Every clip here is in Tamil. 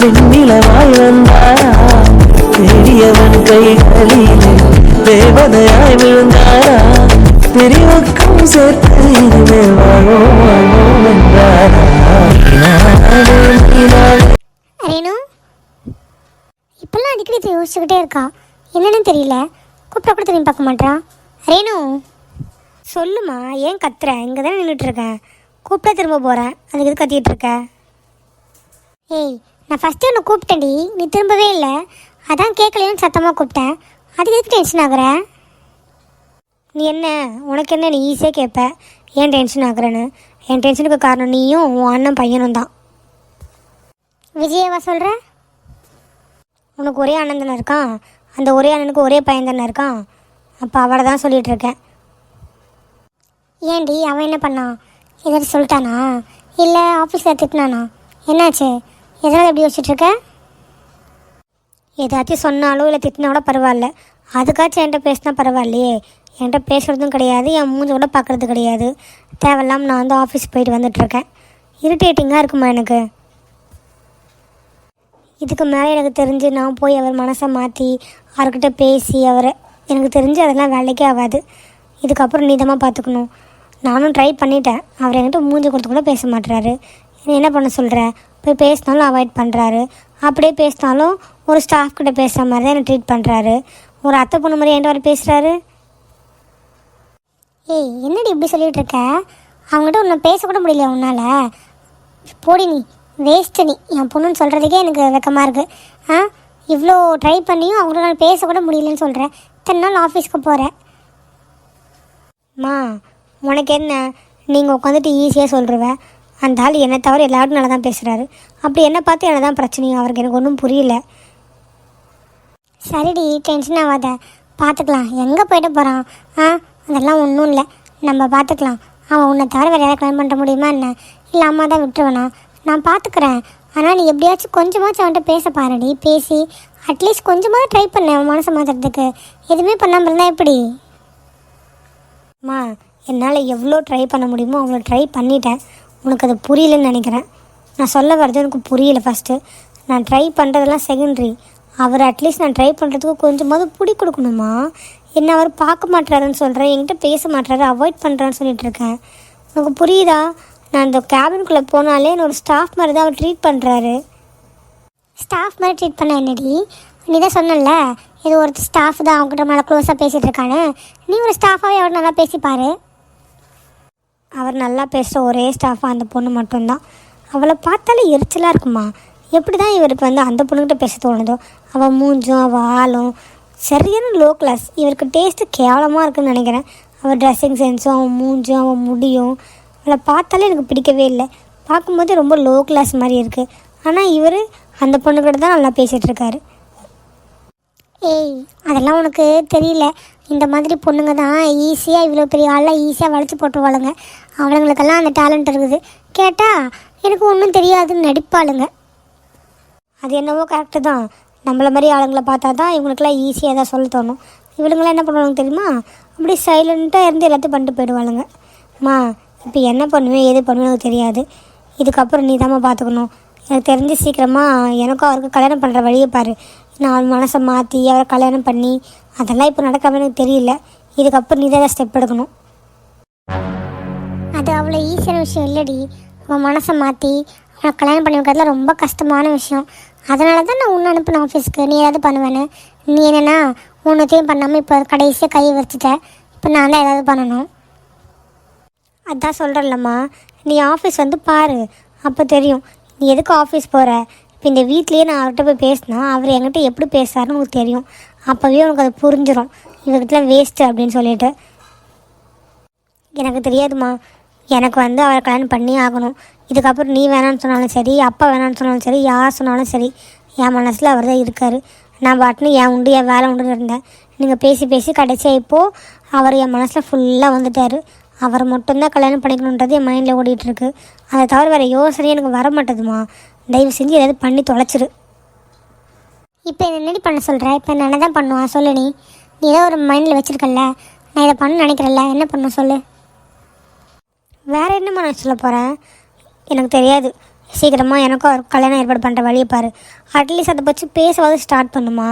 வெண்ணிலவாய் வந்தாரா பெரியவன் கைகளிலே தேவதையாய் விழுந்தாரா பிரிவுக்கும் சேர்த்து இனிமேல் வாழ்வோம் வாழ்வோம் என்றாரா. ரேணு இப்பெல்லாம் அடிக்கடி யோசிச்சுக்கிட்டே இருக்கா, என்னன்னு தெரியல. கூப்பிட கூட திரும்பி பார்க்க மாட்டா. ரேணு சொல்லுமா, ஏன் கத்துற? இங்கே தானே நின்றுட்டுருக்கேன். கூப்பிட்டா திரும்ப போகிறேன், அதுக்கு எது கத்திட்டு இருக்க? ஏய், நான் ஃபஸ்ட்டு உன்னை கூப்பிட்டேன்டி, நீ திரும்பவே இல்லை. அதான் கேட்கலைன்னு சத்தமாக கூப்பிட்டேன். அதுக்கு எதுக்கு டென்ஷன் ஆகுற? நீ என்ன, உனக்கு என்ன, நீ ஈஸியாக கேட்ப ஏன் டென்ஷன் ஆகுறேன்னு. என் டென்ஷனுக்கு காரணம் நீயும் உன் அண்ணன் பையனும் தான். விஜயவா சொல்கிற? உனக்கு ஒரே அண்ணன் தானே இருக்கான், அந்த ஒரே அண்ணனுக்கு ஒரே பையன் தானே இருக்கான். அப்போ அவளை தான் சொல்லிகிட்டு இருக்கேன். ஏன்டி, அவன் என்ன பண்ணான்? ஏதாச்சும் சொல்லிட்டானா இல்லை ஆஃபீஸில் திட்டினானா? என்னாச்சு? எதனால் எப்படி யோசிச்சுட்ருக்க? ஏதாச்சும் சொன்னாலும் இல்லை திட்டினா கூட பரவாயில்ல, அதுக்காச்சும் என்கிட்ட பேசினா பரவாயில்லையே. என்கிட்ட பேசுகிறதும் கிடையாது, என் மூஞ்சி கூட பார்க்குறது கிடையாது. தேவையில்லாமல் நான் வந்து ஆஃபீஸ் போயிட்டு வந்துட்டுருக்கேன். இரிட்டேட்டிங்காக இருக்குமா எனக்கு. இதுக்கு மேலே எனக்கு தெரிஞ்சு நான் போய் அவர் மனசை மாற்றி அவர்கிட்ட பேசி அவரை, எனக்கு தெரிஞ்சு அதெல்லாம் வேலைக்கே ஆகாது. இதுக்கப்புறம் நீதமாக பார்த்துக்கணும். நானும் ட்ரை பண்ணிட்டேன், அவர் என்கிட்ட மூஞ்சி கொடுத்து கூட பேச மாட்டுறாரு. என்ன பண்ண சொல்கிற? போய் பேசினாலும் அவாய்ட் பண்ணுறாரு. அப்படியே பேசினாலும் ஒரு ஸ்டாஃப் கிட்ட பேசுகிற மாதிரி தான் என்னை ட்ரீட் பண்ணுறாரு. ஒரு அத்தை பொண்ணு மாதிரி என்கிட்ட வர பேசுகிறாரு. ஏய், என்னடி இப்படி சொல்லிகிட்டு இருக்க? அவங்ககிட்ட உன்னை பேசக்கூட முடியல உன்னால். போடி நீ, வேஸ்ட்டு நீ. என் பொண்ணுன்னு சொல்கிறதுக்கே எனக்கு வெக்கமாக இருக்குது. இவ்வளோ ட்ரை பண்ணியும் அவங்கள்ட்ட நான் பேசக்கூட முடியலன்னு சொல்கிறேன். இத்தனை நாள் ஆஃபீஸ்க்கு போகிறேன். உனக்கு என்ன, நீங்கள் உட்காந்துட்டு ஈஸியாக சொல்லிடுவேன். அந்த ஆள் என்னை தவிர எல்லாரும் நல்லா தான் பேசுகிறாரு. அப்படி என்ன பார்த்து என்ன தான் பிரச்சனையும் அவருக்கு எனக்கு ஒன்றும் புரியல. சரிடி, டென்ஷன் ஆகாத, பார்த்துக்கலாம். எங்கே போய்ட்டு போகிறான்? அதெல்லாம் ஒன்றும் இல்லை, நம்ம பார்த்துக்கலாம். அவன் உன்னை தவிர வேறு யாரை கிளைம் பண்ண முடியுமா என்ன? இல்லை அம்மா தான் விட்டுருவேண்ணா, நான் பார்த்துக்கிறேன். ஆனால் நீ எப்படியாச்சும் கொஞ்சமாச்சும் அவன்கிட்ட பேச பாருடி. பேசி அட்லீஸ்ட் கொஞ்சமாக ட்ரை பண்ண அவன் மனசை மாற்றுறதுக்கு. எதுவுமே பண்ணாமல் இருந்தால் எப்படி? என்னால் எவ்வளோ ட்ரை பண்ண முடியுமோ அவ்வளோ ட்ரை பண்ணிட்டேன். உனக்கு அது புரியலன்னு நினைக்கிறேன். நான் சொல்ல வர்றது எனக்கு புரியல. ஃபஸ்ட்டு நான் ட்ரை பண்ணுறதெல்லாம் செகண்ட்ரி. அவர் அட்லீஸ்ட் நான் ட்ரை பண்ணுறதுக்கு கொஞ்சமாவது பிடி கொடுக்கணுமா? என்ன அவர் பார்க்க மாட்டுறாருன்னு சொல்கிறேன், என்கிட்ட பேச மாட்டுறாரு, அவாய்ட் பண்ணுறான்னு சொல்லிகிட்ருக்கேன். உனக்கு புரியுதா? நான் இந்த கேபினுக்குள்ளே போனாலே என்னோடய ஸ்டாஃப் மாதிரி தான் அவர் ட்ரீட் பண்ணுறாரு. ஸ்டாஃப் மாதிரி ட்ரீட் பண்ண என்னடி? நீ தான் சொன்னல, இது ஒரு ஸ்டாஃப் தான் அவங்ககிட்ட நல்லா க்ளோஸாக பேசிகிட்டு இருக்கான்னு. நீ ஒரு ஸ்டாஃபாகவே அவர் நல்லா பேசிப்பார். அவர் நல்லா பேசுகிற ஒரே ஸ்டாஃபாக அந்த பொண்ணு மட்டும்தான். அவளை பார்த்தாலே எரிச்சலாக இருக்குமா? எப்படி தான் இவருக்கு வந்து அந்த பொண்ணுக்கிட்ட பேச தோணுதோ? அவள் மூஞ்சும் அவள் ஆளும் சரியான லோ கிளாஸ். இவருக்கு டேஸ்ட்டு கேவலமாக இருக்குதுன்னு நினைக்கிறேன். அவள் ட்ரெஸ்ஸிங் சென்ஸும் அவன் மூஞ்சும் அவன் முடியும் அவளை பார்த்தாலே எனக்கு பிடிக்கவே இல்லை. பார்க்கும்போது ரொம்ப லோ கிளாஸ் மாதிரி இருக்குது. ஆனால் இவர் அந்த பொண்ணுக்கிட்ட தான் நல்லா பேசிகிட்ருக்காரு. ஏய், அதெல்லாம் உனக்கு தெரியல. இந்த மாதிரி பொண்ணுங்க தான் ஈஸியாக இவ்வளோ பெரிய ஆளெலாம் ஈஸியாக வளைச்சி போட்டுருவாளுங்க. அவளுங்களுக்கெல்லாம் அந்த டேலண்ட் இருக்குது. கேட்டால் எனக்கு ஒன்றும் தெரியாதுன்னு நடிப்பாளுங்க. அது என்னவோ கரெக்டு தான். நம்மளை மாதிரி ஆளுங்களை பார்த்தா தான் இவங்களுக்கெல்லாம் ஈஸியாக தான் சொல்ல தோணும். இவளுங்களாம் என்ன பண்ணுவாங்க தெரியுமா? அப்படி சைலண்ட்டாக இருந்து எல்லாத்தையும் பண்ணிட்டு போயிடுவாளுங்க. இப்போ என்ன பண்ணுவேன் ஏது பண்ணுவேன் எனக்கு தெரியாது. இதுக்கப்புறம் நீ தாம்மா பார்த்துக்கணும். எனக்கு தெரிஞ்சு சீக்கிரமாக எனக்கும் அவருக்கு கல்யாணம் பண்ணுற வழியை பாரு. நான் மனசை மாற்றி அவரை கல்யாணம் பண்ணி அதெல்லாம் இப்போ நடக்காமல் எனக்கு தெரியல. இதுக்கப்புறம் நீ தான் ஸ்டெப் எடுக்கணும். அது அவ்வளோ ஈஸியான விஷயம் இல்லடி. அவன் மனசை மாற்றி அவனை கல்யாணம் பண்ணி வைக்கிறதுல ரொம்ப கஷ்டமான விஷயம். அதனால தான் நான் உன்னை அனுப்பினேன் ஆஃபீஸ்க்கு. நீ ஏதாவது பண்ணுவேன்னு. நீ என்னென்னா ஒன்றுத்தையும் பண்ணாமல் இப்போ கடைசியாக கையை வச்சுட்டேன். இப்போ நான் தான் ஏதாவது பண்ணணும். அதான் சொல்கிறேன்லம்மா, நீ ஆஃபீஸ் வந்து பாரு, அப்போ தெரியும் நீ எதுக்கு ஆஃபீஸ் போகிற. இப்போ இந்த வீட்லேயே நான் அவர்கிட்ட போய் பேசினா அவர் என்கிட்ட எப்படி பேசுகிறாருன்னு உனக்கு தெரியும். அப்போவே உனக்கு அது புரிஞ்சிடும் இவர்கிட்டலாம் வேஸ்ட்டு அப்படின்னு சொல்லிட்டு. எனக்கு தெரியாதுமா, எனக்கு வந்து அவரை கல்யாணம் பண்ணி ஆகணும். இதுக்கப்புறம் நீ வேணான்னு சொன்னாலும் சரி, அப்பா வேணான்னு சொன்னாலும் சரி, யார் சொன்னாலும் சரி, என் மனசில் அவர் தான் இருக்கார். நான் பாட்டுன்னு என் உண்டு என் வேலை உண்டுன்னு இருந்தேன். நீங்கள் பேசி பேசி கடைசியாக இப்போது அவர் என் மனசில் ஃபுல்லாக வந்துட்டார். அவரை மட்டும்தான் கல்யாணம் பண்ணிக்கணுன்றது என் மைண்டில் ஓடிட்டுருக்கு. அதை தவிர வேறு யோசனையே எனக்கு வர மாட்டேதுமா. தயவு செஞ்சு ஏதாவது பண்ணி தொலைச்சிரு. இப்போ என்னடி பண்ண சொல்கிற? இப்போ என்ன தான் பண்ணுவான் சொல்லு. நீ ஏதோ ஒரு மைண்டில் வச்சுருக்கல, நான் இதை பண்ண நினைக்கிறேன்ல, என்ன பண்ண சொல்லு. வேறு என்னம்மா நான் சொல்ல போகிறேன்? எனக்கு தெரியாது. சீக்கிரமாக எனக்கும் அவருக்கு கல்யாணம் ஏற்பாடு பண்ணுற வழியை பாரு. அட்லீஸ்ட் அதை பற்றி பேசவாது ஸ்டார்ட் பண்ணுமா.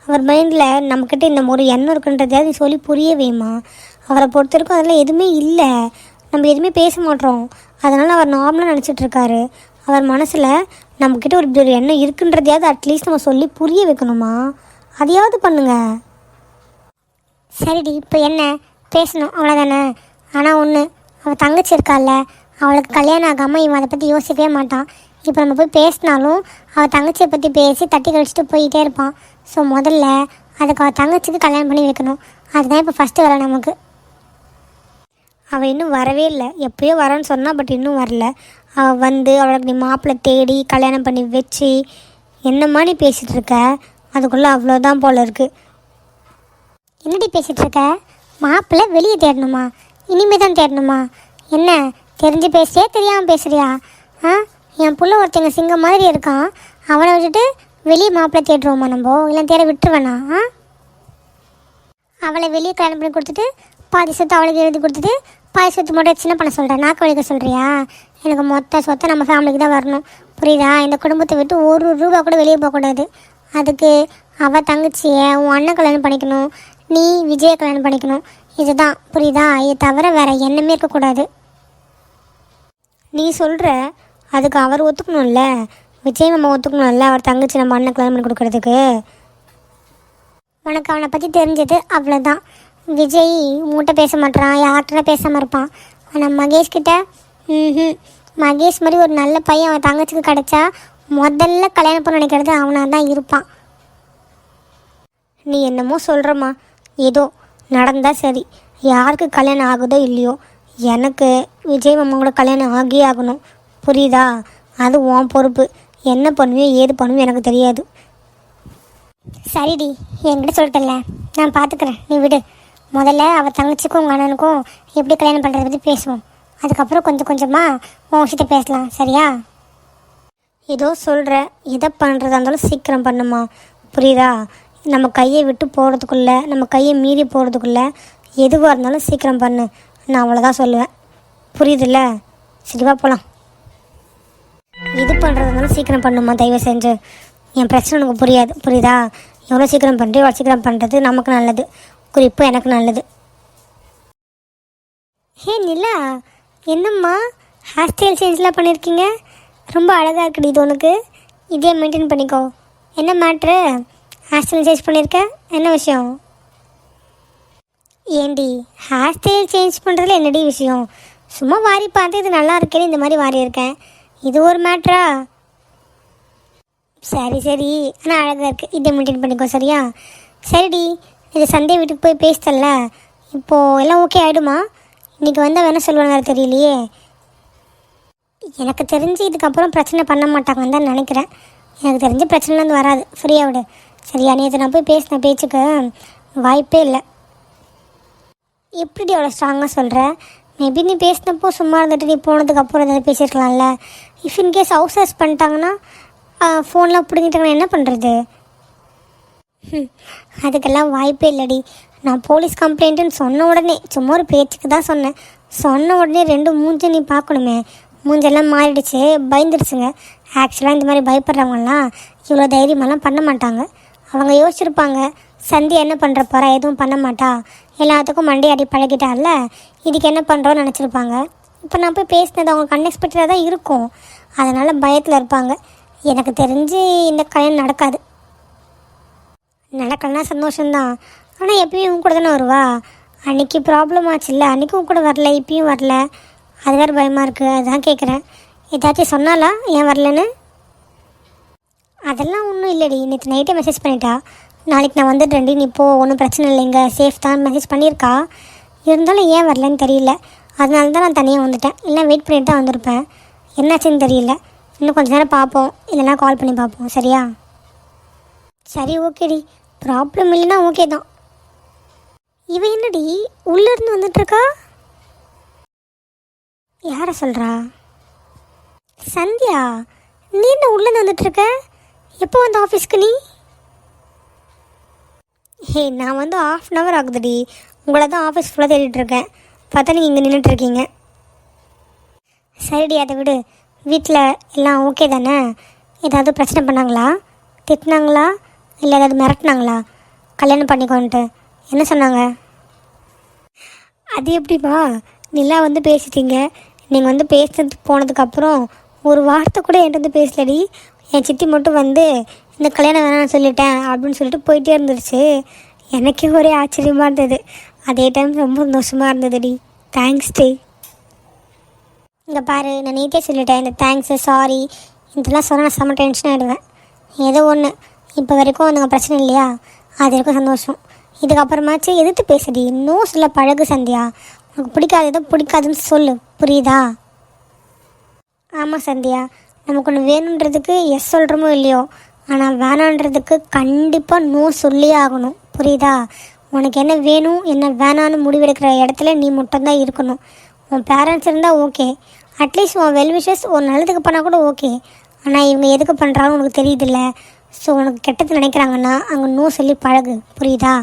அவர் மைண்டில் நம்மக்கிட்ட இந்த ஒரு எண்ணம் இருக்குன்றதையாவது நீ சொல்லி புரிய வைமா. அவரை பொறுத்த வரைக்கும் அதெல்லாம் எதுவுமே இல்லை. நம்ம எதுவுமே பேச மாட்டோம். அதனால் அவர் நார்மலாக நினச்சிட்ருக்காரு. அவர் மனசில் நம்மக்கிட்ட இப்படி ஒரு எண்ணம் இருக்குன்றதையாவது அட்லீஸ்ட் நம்ம சொல்லி புரிய வைக்கணுமா. அதையாவது பண்ணுங்க. சரிடி, இப்போ என்ன பேசணும் அவ்வளோதானே. ஆனால் ஒன்று, அவள் தங்கச்சி இருக்கால, அவளுக்கு கல்யாணம் ஆகாமல் இவன் அதை பற்றி யோசிக்கவே மாட்டான். இப்போ நம்ம போய் பேசினாலும் அவள் தங்கச்சியை பற்றி பேசி தட்டி கழிச்சிட்டு போயிட்டே இருப்பான். ஸோ முதல்ல அதுக்கு அவள் தங்கச்சிக்கு கல்யாணம் பண்ணி வைக்கணும். அதுதான் இப்போ ஃபஸ்ட்டு வேலை நமக்கு. அவள் இன்னும் வரவே இல்லை. எப்போயோ வரேன்னு சொன்னால், பட் இன்னும் வரல. அவள் வந்து அவளுக்கு நீ மாப்பிள்ளை தேடி கல்யாணம் பண்ணி வச்சு என்ன மாதிரி பேசிகிட்டு இருக்க. அதுக்குள்ளே அவ்வளோதான் போல் இருக்குது. என்னடி பேசிகிட்ருக்க? மாப்பிள்ளை வெளியே தேடணுமா? இனிமே தான் தேடணுமா? என்ன தெரிஞ்சு பேசுறியா தெரியாமல் பேசுறியா? என் புள்ள ஒருத்தங்க சிங்கம் மாதிரி இருக்கான். அவனை விட்டுட்டு வெளியே மாப்பிள்ளை தேடுறோமா நம்ம? இல்லை தேட விட்டுருவேண்ணா? அவளை வெளியே கல்யாணம் பண்ணி கொடுத்துட்டு பாதி சொத்து அவளுக்கு எழுதி கொடுத்துட்டு பாதி சொத்து மட்டும் சின்ன பண்ண சொல்கிறேன். நாக்கு வலிக்க சொல்கிறியா? எனக்கு மொத்த சொத்தை நம்ம ஃபேமிலிக்கு தான் வரணும், புரியுதா? இந்த குடும்பத்தை விட்டு ஒரு ரூபா கூட வெளியே போகக்கூடாது. அதுக்கு அவள் தங்கச்சியை உன் அண்ணன் கல்யாணம் பண்ணிக்கணும், நீ விஜயை கல்யாணம் பண்ணிக்கணும். இதுதான், புரியுதா? இதை தவிர வேறு எண்ணமே இருக்கக்கூடாது. நீ சொல்கிற, அதுக்கு அவர் ஒத்துக்கணும்ல, விஜய் மாமா ஒத்துக்கணும்ல அவர் தங்கச்சி நம்ம அண்ணன் கல்யாணம் பண்ணி கொடுக்குறதுக்கு. உனக்கு அவனை பற்றி தெரிஞ்சது அவ்வளோதான். விஜய் உங்கள்கிட்ட பேச மாட்டான், யார்கிட்ட பேசாமல் இருப்பான். ஆனால் மகேஷ்கிட்ட மகேஷ் மாதிரி ஒரு நல்ல பையன் அவன் தங்கச்சிக்கு கிடச்சா முதல்ல கல்யாணம் பண்ண நினைக்கிறது அவனாக தான் இருப்பான். நீ என்னமோ சொல்கிறம்மா, ஏதோ நடந்தால் சரி. யாருக்கு கல்யாணம் ஆகுதோ இல்லையோ, எனக்கு விஜய் மாமா கூட கல்யாணம் ஆகியே ஆகணும், புரியுதா? அது உன் பொறுப்பு. என்ன பண்ணுவியோ ஏது பண்ணுவியோ எனக்கு தெரியாது. சரிடி, என்கிட்ட சொல்லிட்டல, நான் பார்த்துக்கிறேன், நீ விடு. முதல்ல அவள் தங்கச்சிக்கும் உங்கள் அண்ணனுக்கும் எப்படி கல்யாணம் பண்ணுறதை பற்றி பேசுவோம். அதுக்கப்புறம் கொஞ்சம் கொஞ்சமாக உன் விஷயத்தை பேசலாம், சரியா? ஏதோ சொல்கிற, எதை பண்ணுறதா இருந்தாலும் சீக்கிரம் பண்ணுமா, புரியுதா? நம்ம கையை விட்டு போகிறதுக்குள்ளே, நம்ம கையை மீறி போகிறதுக்குள்ளே எதுவாக இருந்தாலும் சீக்கிரம் பண்ணு. நான் அவ்வளோதான் சொல்லுவேன், புரியுதுல்ல? சரிவா போகலாம். இது பண்ணுறதா இருந்தாலும் சீக்கிரம் பண்ணுமா, தயவு செஞ்சு. என் பிரச்சனை உனக்கு புரியாது, புரியுதா? எவ்வளோ சீக்கிரம் பண்ணுறியோ அவ்வளோ சீக்கிரம் பண்ணுறது நமக்கு நல்லது, குறிப்பாக எனக்கு நல்லது. ஹே நிலா, என்னம்மா ஹேர் ஸ்டைல் சேஞ்செலாம் பண்ணியிருக்கீங்க? ரொம்ப அழகாக இருக்குடி இது உனக்கு. இதே மெயின்டைன் பண்ணிக்கோ. என்ன மேட்ரு? ஹேர் ஸ்டைல் சேஞ்ச் பண்ணியிருக்க, என்ன விஷயம்? ஏண்டி ஹேர் ஸ்டைல் சேஞ்ச் பண்ணுறதுல என்னடி விஷயம்? சும்மா வாரி பார்த்து இது நல்லா இருக்கேன்னு இந்த மாதிரி வாரி இருக்கேன். இது ஒரு மேட்ரா? சரி சரி, ஆனால் அழகாக இருக்குது, இதை மெயின்டைன் பண்ணிக்கோ, சரியா? சரிடி, இது சண்டே வீட்டுக்கு போய் பேசிட்டல, இப்போது எல்லாம் ஓகே ஆகிடுமா? இன்றைக்கி வந்தால் வேணால் சொல்லுவாங்க, தெரியலையே. எனக்கு தெரிஞ்சு இதுக்கப்புறம் பிரச்சனை பண்ண மாட்டாங்கன்னு தான் நினைக்கிறேன். எனக்கு தெரிஞ்ச பிரச்சனைலாம் வராது, ஃப்ரீயாக விடு, சரியா? நேற்று நான் போய் பேசின பேச்சுக்கு வாய்ப்பே இல்லை. எப்படி அவ்வளோ ஸ்ட்ராங்காக சொல்கிற? மேபி நீ பேசினப்போ சும்மா இருந்துட்டு நீ போனதுக்கப்புறம் ஏதாவது பேசியிருக்கலாம்ல. இஃப் இன்கேஸ் ஹவுஸ் அரெஸ்ட் பண்ணிட்டாங்கன்னா, ஃபோன்லாம் பிடிங்கிட்டாங்கன்னா என்ன பண்ணுறது? அதுக்கெல்லாம் வாய்ப்பே இல்லடி. நான் போலீஸ் கம்ப்ளைண்ட்டுன்னு சொன்ன உடனே, சும்மா ஒரு பேச்சுக்கு தான் சொன்னேன், சொன்ன உடனே ரெண்டு மூஞ்சை நீ பார்க்கணுமே, மூஞ்செல்லாம் மாறிடுச்சு, பயந்துடுச்சுங்க. ஆக்சுவலாக இந்த மாதிரி பயப்படுறவங்கலாம் இவ்வளோ தைரியமெல்லாம் பண்ண மாட்டாங்க. அவங்க யோசிச்சிருப்பாங்க, சந்தியா என்ன பண்ணுற போகிறா, எதுவும் பண்ண மாட்டா, எல்லாத்துக்கும் மண்டையாடி பழகிட்டால, இதுக்கு என்ன பண்ணுறோன்னு நினச்சிருப்பாங்க. இப்போ நான் போய் பேசினது அவங்களுக்கு அன்எக்ஸ்பெக்டடாக தான் இருக்கும். அதனால் பயத்தில் இருப்பாங்க. எனக்கு தெரிஞ்சு இந்த கல்யாணம் நடக்காது. நடக்கலன்னா சந்தோஷம்தான். ஆனால் எப்பயும் உன் கூட தானே வருவா. அன்றைக்கி ப்ராப்ளம் ஆச்சுல்ல, அன்றைக்கும் உன் கூட வரல, இப்பயும் வரல. அது வேறு பயமாக இருக்குது, அதுதான் கேட்குறேன். ஏதாச்சும் சொன்னாலா ஏன் வரலன்னு? அதெல்லாம் ஒன்றும் இல்லைடி, நேற்று நைட்டே மெசேஜ் பண்ணிட்டா, நாளைக்கு நான் வந்துடுறேன்டி, நீ போ, ஒன்றும் பிரச்சனை இல்லைங்க, சேஃப் தான் மெசேஜ் பண்ணியிருக்கா. இருந்தாலும் ஏன் வரலன்னு தெரியல. அதனால தான் நான் தனியாக வந்துட்டேன். இல்லை வெயிட் பண்ணிட்டு தான் வந்திருப்பேன். என்னாச்சுன்னு தெரியல. இன்னும் கொஞ்சம் நேரம் பார்ப்போம், இல்லைனா கால் பண்ணி பார்ப்போம், சரியா? சரி ஓகேடி, ப்ராப்ளம் இல்லைன்னா ஓகே தான். இவன் என்னடி உள்ளேருந்து வந்துட்டுருக்கா? யாரை சொல்கிறா? சந்தியா, நீ என்ன உள்ளேருந்து வந்துட்டுருக்க? எப்போ வந்த ஆஃபீஸ்க்கு நீ? ஹே, நான் வந்து 1/2 hour ஆகுதுடி. உங்களை தான் ஆஃபீஸ் ஃபுல்லாக தேடிட்டுருக்கேன். பார்த்தா நீங்கள் இங்கே நின்றுட்டுருக்கீங்க. சரிடி, அதை விடு. வீட்டில் எல்லாம் ஓகே தானே? ஏதாவது பிரச்சனை பண்ணாங்களா? திட்டினாங்களா? இல்லை ஏதாவது மிரட்டினாங்களா கல்யாணம் பண்ணிக்கோன்ட்டு? என்ன சொன்னாங்க? அது எப்படிப்பா நிலா வந்து பேசிட்டீங்க, நீங்கள் வந்து பேசுறது போனதுக்கப்புறம் ஒரு வார்த்தை கூட என்கிட்ட வந்து பேசலடி. என் சித்தி மட்டும் வந்து இந்த கல்யாணம் வேணாம்னு சொல்லிட்டேன் அப்படின்னு சொல்லிட்டு போயிட்டே இருந்துருச்சு. எனக்கே ஒரே ஆச்சரியமாக இருந்தது, அதே டைம் ரொம்ப சந்தோஷமாக இருந்ததுடி. Thanks D. இங்கே பாரு, நான் நீட்டே சொல்லிட்டேன், இந்த தேங்க்ஸு சாரி இதெல்லாம் சொன்னால் நான் செம்ம டென்ஷன் ஆகிடுவேன். ஏதோ ஒன்று இப்போ வரைக்கும் நீங்கள் பிரச்சனை இல்லையா, அது வரைக்கும் சந்தோஷம். இதுக்கப்புறமாச்சு எதிர்த்து பேசுடி, இன்னும் சொல்ல பழகு சந்தியா. உனக்கு பிடிக்காது ஏதோ பிடிக்காதுன்னு சொல்லு, புரியுதா? ஆமாம் சந்தியா, நமக்கு ஒன்று வேணுன்றதுக்கு எஸ் சொல்கிறோமோ இல்லையோ, ஆனால் வேணான்றதுக்கு கண்டிப்பாக நோ சொல்லியே ஆகணும், புரியுதா? உனக்கு என்ன வேணும் என்ன வேணான்னு முடிவெடுக்கிற இடத்துல நீ மட்டும்தான் இருக்கணும். உன் பேரண்ட்ஸ் இருந்தால் ஓகே, அட்லீஸ்ட் உன் வெல்விஷஸ் ஒரு நல்லதுக்கு பண்ணால் கூட ஓகே. ஆனால் இவங்க எதுக்கு பண்ணுறாங்கன்னு உனக்கு தெரியுதில்ல. ஸோ உனக்கு கெட்டது நினைக்கிறாங்கன்னா அங்கே நோ சொல்லி பழகு, புரியுதா?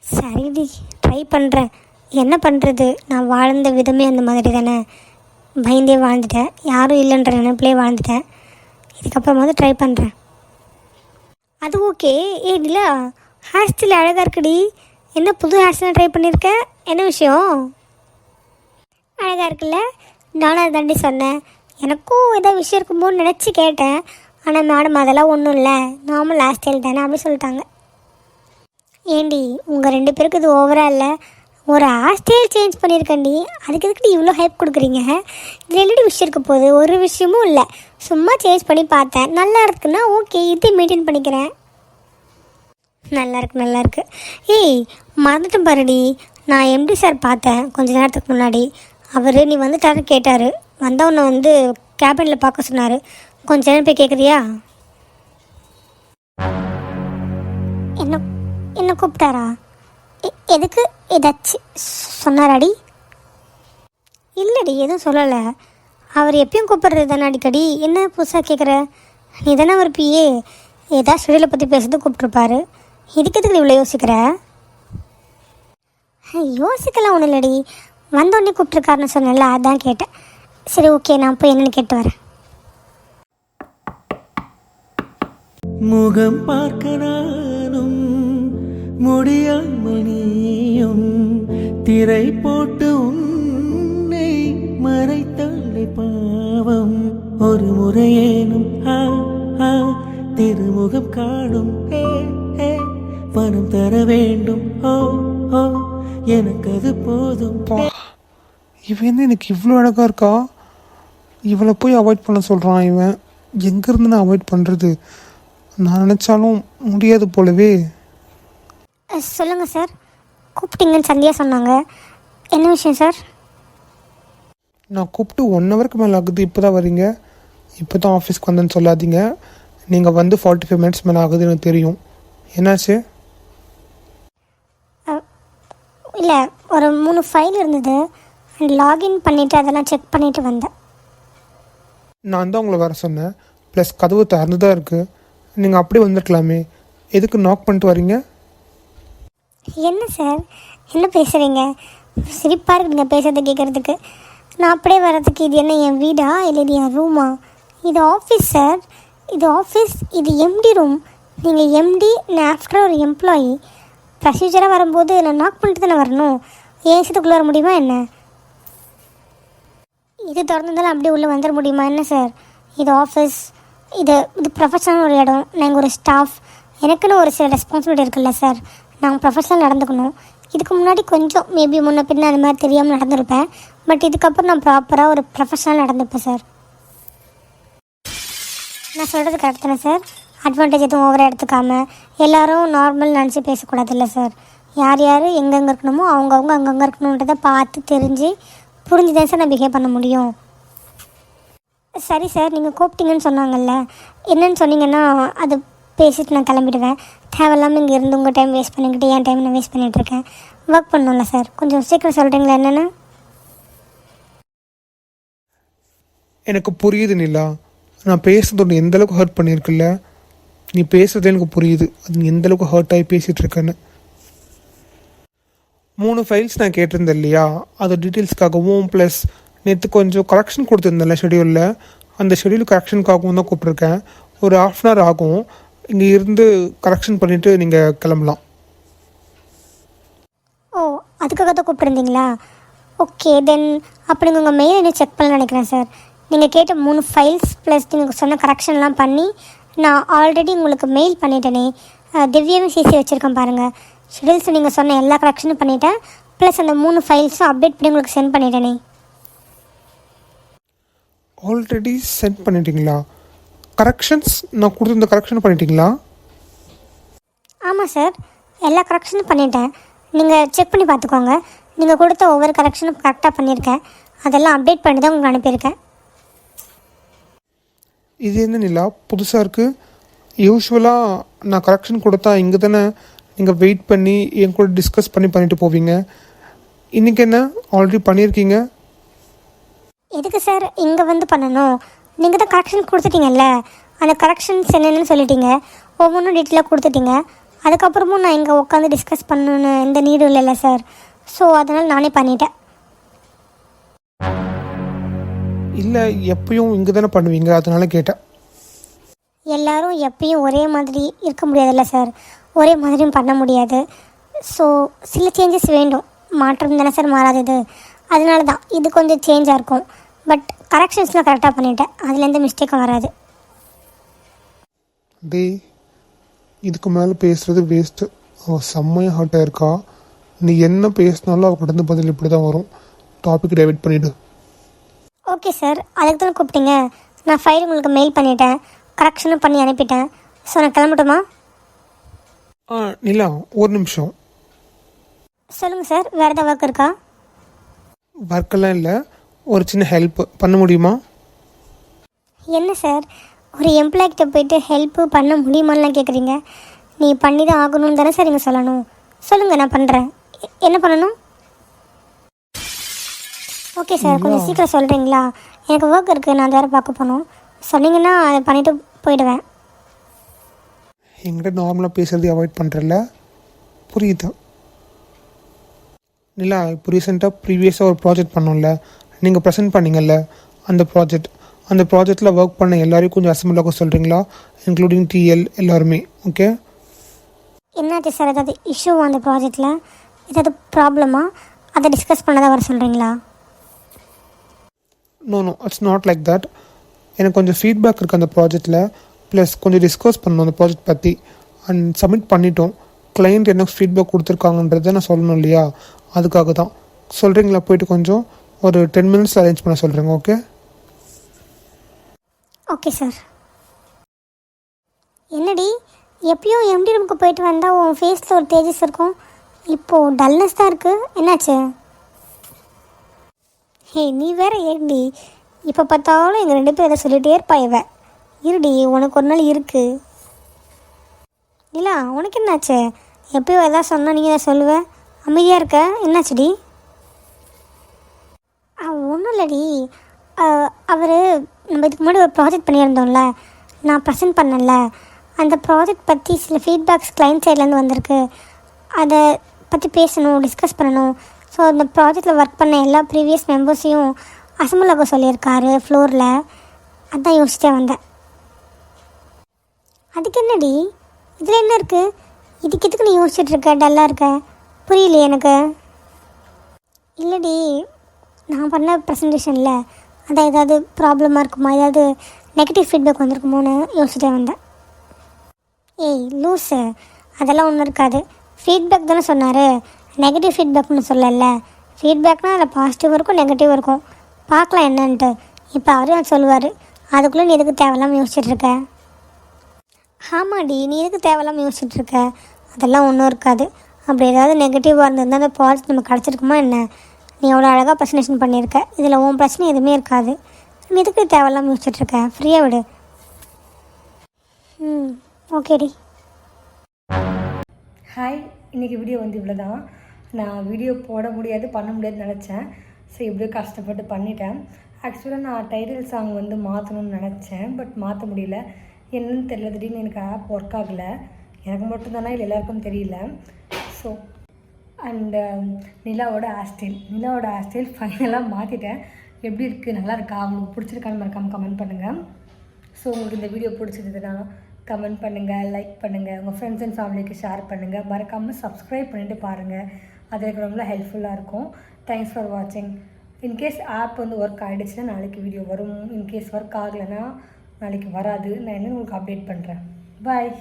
சரிடி, ட்ரை பண்ணுறேன். என்ன பண்ணுறது, நான் வாழ்ந்த விதமே அந்த மாதிரி தானே. பயந்தே வாழ்ந்துட்டேன், யாரும் இல்லைன்ற நினைப்பிலே வாழ்ந்துட்டேன். இதுக்கப்புறமாவது ட்ரை பண்ணுறேன். அது ஓகே. நிலா, ஹேர் ஸ்டைல் அழகாக இருக்குடி. என்ன புது ஹேர் ஸ்டைல் ட்ரை பண்ணியிருக்க? என்ன விஷயம்? அழகாக இருக்குல்ல? நானும் அதை தாண்டி சொன்னேன். எனக்கும் ஏதோ விஷயம் இருக்கும்போது நினச்சி கேட்டேன். ஆனால் மேடம் அதெல்லாம் ஒன்றும் இல்லை, நார்மல் ஹேர் ஸ்டைல் தானே அப்படி சொல்லிட்டாங்க. ஏண்டி, உங்கள் 2 பேருக்கு இது ஓவராக இல்லை? ஒரு ஹேர் ஸ்டைல் சேஞ்ச் பண்ணியிருக்கேன்டி, அதுக்கு எதுக்கு இவ்வளோ ஹைப் கொடுக்குறீங்க? இதில் என்னடி விஷயம் இருக்க போகுது? ஒரு விஷயமும் இல்லை, சும்மா சேஞ்ச் பண்ணி பார்த்தேன். நல்லா இருக்குன்னா ஓகே, இதே மெயின்டைன் பண்ணிக்கிறேன். நல்லாயிருக்கு. மறந்துட்டேன் பாருடி, நான் எம்டி சார் பார்த்தேன் கொஞ்ச நேரத்துக்கு முன்னாடி. அவர் நீ வந்துட்டாரு கேட்டார். வந்தவனை வந்து கேபினில் பார்க்க சொன்னார். கொஞ்ச நேரம் போய் கேட்குறியா? என்ன கூப்பிட்டாரா? எதுக்கு? ஏதாச்சும் சொன்னாராடி? இல்லைடி, எதுவும் சொல்லலை. அவர் எப்பயும் கூப்பிட்றது தானே அடிக்கடி. என்ன புதுசாக கேட்குற? நீ தானே அவர் பிஏ, ஏதாவது ஷெடியூலை பற்றி பேசுறது கூப்பிட்ருப்பாரு. இதுக்கு எதுக்கு இவ்வளோ யோசிக்கிற? யோசிக்கலாம் ஒன்றும் இல்லடி, வந்தோடனே கூப்பிட்ருக்காருன்னு சொன்னேன்ல, அதான் கேட்டேன். சரி ஓகே, நான் போய் என்னென்னு கேட்டு வரேன். முகம் பார்க்க நானும் முடியாமல் நீயும் திரை போட்டு உன்னை மறைத்தாளை பாவம். ஒரு முறையேனும் திருமுகம் காணும் பணம் தர வேண்டும். எனக்கு அது போதும். இவன் எனக்கு இவ்வளோ அழகாக இருக்கா, இவளை போய் அவாய்ட் பண்ண சொல்கிறான். இவன் எங்கேருந்து நான் அவாய்ட் பண்ணுறது? நான் நினச்சாலும் முடியாது போலவே. சொல்லுங்கள் சார், கூப்பிட்டீங்கன்னு சந்தியா சொன்னாங்க. என்ன விஷயம் சார்? நான் கூப்பிட்டு 1 ஹவருக்கு மேலே ஆகுது, இப்போ தான் வரீங்க. இப்போ தான் ஆஃபீஸ்க்கு வந்தேன்னு சொல்லாதீங்க. நீங்கள் வந்து 45 மினிட்ஸ் மேலே ஆகுது, எனக்கு தெரியும். என்னாச்சு? இல்லை, ஒரு 3 ஃபைல் இருந்தது, லாகின் பண்ணிவிட்டு அதெல்லாம் செக் பண்ணிவிட்டு வந்தேன். நான் தான் உங்களை வர சொன்னேன், ப்ளஸ் கதவு திறந்து தான் இருக்குது. நீங்கள் அப்படியே வந்துருக்கலாமே, எதுக்கு நாக் பண்ணிட்டு வரீங்க? என்ன சார், என்ன பேசுகிறீங்க? சிரிப்பாக இருக்கு நீங்கள் பேசுகிறத கேட்குறதுக்கு. நான் அப்படியே வர்றதுக்கு இது என்ன என் வீடா இல்லை இது என் ரூமா? இது ஆஃபீஸ் சார், இது ஆஃபீஸ், இது எம்டி ரூம். நீங்கள் எம்டி, நான் ஆஃப்டர் ஒரு எம்ப்ளாயி. ப்ரொசீஜராக வரும்போது நான் நாக் பண்ணிட்டு தானே வரணும். ஏன் விஷயத்துக்குள்ளே வர முடியுமா என்ன? இது திறந்துருந்தாலும் அப்படியே உள்ளே வந்துட முடியுமா என்ன சார்? இது ஆஃபீஸ், இது ப்ரொஃபஷனல் ஒரு இடம். நாங்கள் ஒரு ஸ்டாஃப், எனக்குன்னு ஒரு சில ரெஸ்பான்சிபிலிட்டி இருக்குல்ல சார். நாங்கள் ப்ரொஃபஷனல் நடந்துக்கணும். இதுக்கு முன்னாடி கொஞ்சம் மேபி முன்ன பின்ன அந்த மாதிரி தெரியாமல் நடந்திருப்பேன். பட் இதுக்கப்புறம் நான் ப்ராப்பராக ஒரு ப்ரொஃபஷனல் நடந்துப்பேன் சார். நான் சொல்கிறது கரெக்ட் தானே சார்? அட்வான்டேஜ் எதுவும் ஓவராக எடுத்துக்காமல் எல்லோரும் நார்மல் நினச்சி பேசக்கூடாதுல்ல சார். யார் யார் எங்கெங்கே இருக்கணுமோ அவங்கவுங்க அங்கங்கே இருக்கணுன்றதை பார்த்து தெரிஞ்சு புரிஞ்சு தான் சார் நான் பிஹேவ் பண்ண முடியும். சரி சார், நீங்கள் கூப்பிட்டீங்கன்னு சொன்னாங்கல்ல, என்னன்னு சொன்னீங்கன்னா அது பேசிட்டு நான் கிளம்பிடுவேன். தேவையில்லாமல் இங்கே இருந்து உங்கள் டைம் வேஸ்ட் பண்ணிக்கிட்டு என் டைம் நான் வேஸ்ட் பண்ணிகிட்ருக்கேன். ஒர்க் பண்ணணும்ல சார், கொஞ்சம் சீக்கிரம் சொல்கிறீங்களா என்னென்னு? எனக்கு புரியுது நிலா, நான் பேசுறது ஒன்று எந்தளவுக்கு ஹர்ட் பண்ணியிருக்குல்ல. நீ பேசுறது எனக்கு புரியுது, அது எந்தளவுக்கு ஹர்ட் ஆகி பேசிகிட்டு இருக்கேன்னு. 3 ஃபைல்ஸ் நான் கேட்டிருந்தேன் இல்லையா, அது டீட்டெயில்ஸ்க்காகவும் ப்ளஸ் நேற்று கொஞ்சம் கரெக்ஷன் கொடுத்துருந்தேன்ல ஷெடியூலில், அந்த ஷெடியூல் கரெக்ஷனுக்காகவும் தான் கூப்பிட்ருக்கேன். ஒரு 1/2 hour ஆகும். இங்கே இருந்து கரெக்ஷன் பண்ணிவிட்டு நீங்கள் கிளம்பலாம். ஓ, அதுக்காக தான் கூப்பிட்டுருந்தீங்களா? Okay then. அப்போ நீங்கள் உங்கள் மெயில் என்ன செக் பண்ண நினைக்கிறேன் சார். நீங்கள் கேட்ட 3 ஃபைல்ஸ் ப்ளஸ் நீங்கள் சொன்ன கரெக்ஷன்லாம் பண்ணி நான் ஆல்ரெடி உங்களுக்கு மெயில் பண்ணிட்டேனே. திவ்யாவும் சிசி வச்சுருக்கேன் பாருங்கள். ஷெடியூல்ஸ் நீங்கள் சொன்ன எல்லா கரெக்ஷனும் பண்ணிட்டேன், ப்ளஸ் அந்த 3 ஃபைல்ஸும் அப்டேட் பண்ணி உங்களுக்கு சென்ட் பண்ணிட்டேனே. ஆல்ரெடி சென்ட் பண்ணிட்டீங்களா? கரெக்ஷன்ஸ் நான் கொடுத்துருந்த கரெக்ஷன் பண்ணிட்டீங்களா? ஆமாம் சார், எல்லா கரெக்ஷனும் பண்ணிட்டேன். நீங்கள் செக் பண்ணி பார்த்துக்கோங்க. நீங்கள் கொடுத்த ஒவ்வொரு கரெக்ஷனும் கரெக்டாக பண்ணியிருக்கேன். அதெல்லாம் அப்டேட் பண்ணி தான் உங்களுக்கு அனுப்பியிருக்கேன். இது என்ன நிலா புதுசாக இருக்குது? யூஸ்வலாக நான் கரெக்ஷன் கொடுத்தா இங்கே தானே நீங்கள் வெயிட் பண்ணி என் கூட டிஸ்கஸ் பண்ணிட்டு போவீங்க. இன்றைக்கி என்ன ஆல்ரெடி பண்ணியிருக்கீங்க? எதுக்கு சார் இங்கே வந்து பண்ணணும்? நீங்கள் தான் கரெக்ஷன் கொடுத்துட்டீங்கல்ல, அந்த கரெக்ஷன்ஸ் என்னென்னு சொல்லிட்டீங்க, ஒவ்வொன்றும் டீட்டெயிலாக கொடுத்துட்டீங்க. அதுக்கப்புறமும் நான் இங்கே உட்காந்து டிஸ்கஸ் பண்ணணுன்னு எந்த நீடும் இல்லைல்ல சார். ஸோ அதனால் நானே பண்ணிட்டேன். இல்லை, எப்பயும் இங்கே தானே பண்ணுவீங்க, அதனால கேட்டேன். எல்லோரும் எப்பயும் ஒரே மாதிரி இருக்க முடியாதுல்ல சார், ஒரே மாதிரியும் பண்ண முடியாது. ஸோ சில சேஞ்சஸ் வேண்டும். மாற்றம் தானே சார் மாறாதது. அதனால தான் இது கொஞ்சம் சேஞ்சாக இருக்கும். பட் கரெக்ஷன்ஸ்லாம் கரெக்டாக பண்ணிட்டேன், அதில் எந்த மிஸ்டேக்கும் வராது. டேய், இதுக்கு மேலே பேசுகிறது வேஸ்ட்டு. அவள் செம்மையாக ஹார்ட்டாக இருக்கா. நீ என்ன பேசினாலும் அவகிட்ட பதில் இப்படி தான் வரும். டாபிக் டைவர்ட் பண்ணிவிடு. ஓகே சார், அதுக்கு தானே கூப்பிட்டீங்க. நான் ஃபைல் உங்களுக்கு மெயில் பண்ணிட்டேன், கரெக்ஷனும் பண்ணி அனுப்பிட்டேன். ஸோ நான் கிளம்பட்டுமா? நிலா, ஒரு நிமிஷம். சொல்லுங்கள் சார், வேறு ஏதாவது ஒர்க் இருக்கா? ஒர்க்கெல்லாம் இல்லை, ஒரு சின்ன ஹெல்ப் பண்ண முடியுமா? என்ன சார், ஒரு எம்ப்ளாய்கிட்ட போயிட்டு ஹெல்ப்பு பண்ண முடியுமான்லாம் கேட்குறீங்க? நீ பண்ணி தான் ஆகணும்னு தானே சார் நீங்கள் சொல்லணும். சொல்லுங்கள், நான் பண்ணுறேன். என்ன பண்ணணும்? ஓகே சார், கொஞ்சம் சீக்கிரம் சொல்கிறீங்களா? எனக்கு ஒர்க் இருக்குது, நான் வேறு பார்க்க போகணும். சொன்னீங்கன்னா அதை பண்ணிவிட்டு போயிடுவேன். என்கிட்ட நார்மலாக பேசுகிறதே அவாய்ட் பண்ணுறல, புரியுதா? நிலா, இப்போ ரீசெண்டாக ப்ரீவியஸாக ஒரு ப்ராஜெக்ட் பண்ணோம்ல, நீங்கள் ப்ரெசென்ட் பண்ணீங்கல்ல, அந்த ப்ராஜெக்டில் ஒர்க் பண்ண எல்லாரையும் கொஞ்சம் அசம்பிளாக சொல்கிறீங்களா? இன்க்ளூடிங் டிஎல் எல்லாருமே. ஓகே, என்னாச்சு சார்? ஏதாவது இஷ்யூ அந்த ப்ராஜெக்டில்? ஏதாவது ப்ராப்ளமா? அதை டிஸ்கஸ் பண்ணதான் வர சொல்கிறீங்களா? No, it's not like that. எனக்கு கொஞ்சம் ஃபீட்பேக் இருக்குது அந்த ப்ராஜெக்டில், ப்ளஸ் கொஞ்சம் டிஸ்கஸ் பண்ணணும் அந்த ப்ராஜெக்ட் பற்றி. அண்ட் சப்மிட் பண்ணிட்டோம். கிளைண்ட் என்ன ஃபீட்பேக் கொடுத்துருக்காங்கன்றதை நான் சொல்லணும் இல்லையா? அதுக்காக தான். சொல்கிறீங்களா? போய்ட்டு கொஞ்சம் ஒரு 10 minutes அரேஞ்ச் பண்ண சொல்கிறேங்க. Okay okay sir. என்னடி, எப்பயும் எம்டி ரூமுக்கு போயிட்டு வந்தால் உன் ஃபேஸில் ஒரு தேஜஸ் இருக்கும், இப்போது டல்னஸ் தான் இருக்குது. என்னாச்சு? ஹே, நீ வேற ஏடி, இப்போ பார்த்தாலும் எங்கள் 2 பேரும் எதை சொல்லிகிட்டே இருப்பாய்வ. இருடி, உனக்கு ஒரு நாள் இருக்குது. இல்லை, உனக்கு என்னாச்சு? எப்பயும் எதாவது சொன்னால் நீங்கள் எதாவது சொல்லுவேன், அமைதியாக இருக்க. என்னாச்சுடி? ஒன்றும் இல்லடி, அவர் நம்ம இதுக்கு முன்னாடி ஒரு ப்ராஜெக்ட் பண்ணியிருந்தோம்ல, நான் ப்ரெசென்ட் பண்ணல. அந்த ப்ராஜெக்ட் பற்றி சில ஃபீட்பேக்ஸ் கிளைண்ட் சைட்லேருந்து வந்திருக்கு. அதை பற்றி பேசணும், டிஸ்கஸ் பண்ணணும். ஸோ அந்த ப்ராஜெக்டில் ஒர்க் பண்ண எல்லா ப்ரீவியஸ் மெம்பர்ஸையும் அசம்பிள் ஆக சொல்லியிருக்காரு ஃப்ளோரில். அதான் யோசிச்சிட்டே வந்தேன். அதுக்கு என்னடி, இதில் என்ன இருக்குது? இதுக்கு நீ யோசிச்சுட்ருக்க, டல்லாக இருக்க? புரியலையே எனக்கு. இல்லடி, நான் பண்ண ப்ரெசன்டேஷனில் அதான் ஏதாவது ப்ராப்ளமாக இருக்குமா, ஏதாவது நெகட்டிவ் ஃபீட்பேக் வந்திருக்குமோன்னு யோசிச்சுட்டே வந்தேன். ஏய் லூஸு, அதெல்லாம் ஒன்றும் இருக்காது. ஃபீட்பேக் தானே சொன்னார், நெகட்டிவ் ஃபீட்பேக்னு சொல்லல. ஃபீட்பேக்னால் அதில் பாசிட்டிவ் இருக்கும், நெகட்டிவ் இருக்கும். பார்க்கலாம் என்னன்ட்டு. இப்போ அவரே சொல்லுவார். அதுக்குள்ளே நீ எதுக்கு தேவையில்லாமல் யோசிச்சுட்ருக்க? ஆமாடி, நீ எதுக்கு தேவையில்லாமல் யோசிச்சுட்ருக்க? அதெல்லாம் ஒன்றும் இருக்காது. அப்படி ஏதாவது நெகட்டிவாக இருந்திருந்தால் அந்த ப்ராஜெக்ட் நமக்கு கிடச்சிருக்குமா என்ன? நீ அவ்வளோ அழகாக ப்ரெசன்டேஷன் பண்ணியிருக்க, இதில் உன் பிரச்சனை எதுவுமே இருக்காது. நீ எதுக்கு தேவையில்லாமல் யோசிச்சுட்ருக்க? ஃப்ரீயாக விடு. ஓகேடி. ஹாய், இன்றைக்கி வீடியோ வந்து இவ்வளோ தான். நான் வீடியோ போட முடியாது, பண்ண முடியாதுன்னு நினச்சேன். ஸோ இப்படியோ கஷ்டப்பட்டு பண்ணிட்டேன். ஆக்சுவலாக நான் டைட்டில் சாங் வந்து மாற்றணும்னு நினச்சேன், பட் மாற்ற முடியல. என்னன்னு தெரியல, திடீர்னு எனக்கு ஆப் ஒர்க் ஆகலை. எனக்கு மட்டும் தானே இல்லை, எல்லாருக்கும் தெரியல. ஸோ அண்டு நிலாவோட ஹேர் ஸ்டைல் ஃபைனலாக மாற்றிட்டேன். எப்படி இருக்குது, நல்லா இருக்கா, உங்களுக்கு பிடிச்சிருக்கான்னு மறக்காமல் கமெண்ட் பண்ணுங்கள். ஸோ உங்களுக்கு இந்த வீடியோ பிடிச்சிருந்ததுன்னா கமெண்ட் பண்ணுங்கள், லைக் பண்ணுங்கள், உங்கள் ஃப்ரெண்ட்ஸ் அண்ட் ஃபேமிலிக்கு ஷேர் பண்ணுங்கள். மறக்காமல் சப்ஸ்கிரைப் பண்ணிவிட்டு பாருங்கள். அது எனக்கு ரொம்ப ஹெல்ப்ஃபுல்லாக இருக்கும். தேங்க்ஸ் ஃபார் வாட்சிங். இன்கேஸ் ஆப் வந்து ஒர்க் ஆகிடுச்சுன்னா நாளைக்கு வீடியோ வரும். இன்கேஸ் ஒர்க் ஆகலைன்னா நாளைக்கு வராது. நான் என்ன உங்களுக்கு அப்டேட் பண்ணுறேன். பாய்.